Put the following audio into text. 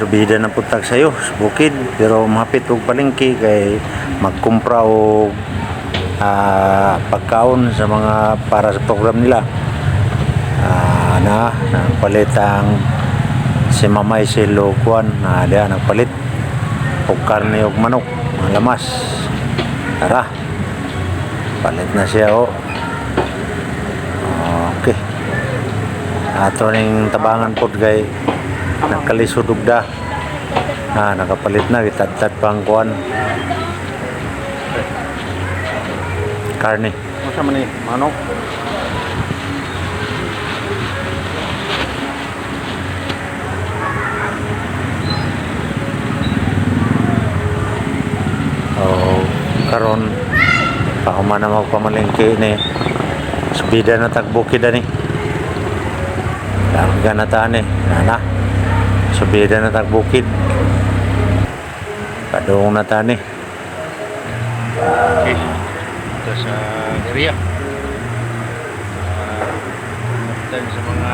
subida na puntag sayo sa bukid, pero mahapit og palengke kay magkumpra og pagkaon sa mga para sa program nila. Palitang si Mamay Silo kuan diya nagpalit og karne og manok ang lamas. Tara, palit na siya okay. Ato ning tabangan pod kay nagkalisod og da. Nakapalit na gitadtad pang kuan karne. Masa man ni manok? Karon pahuman na magpamalengke ni subida na tagbukid ani. Larga na tani subida na tagbukid. Padung na tani. Okay. Ito sa area. Dan sa mga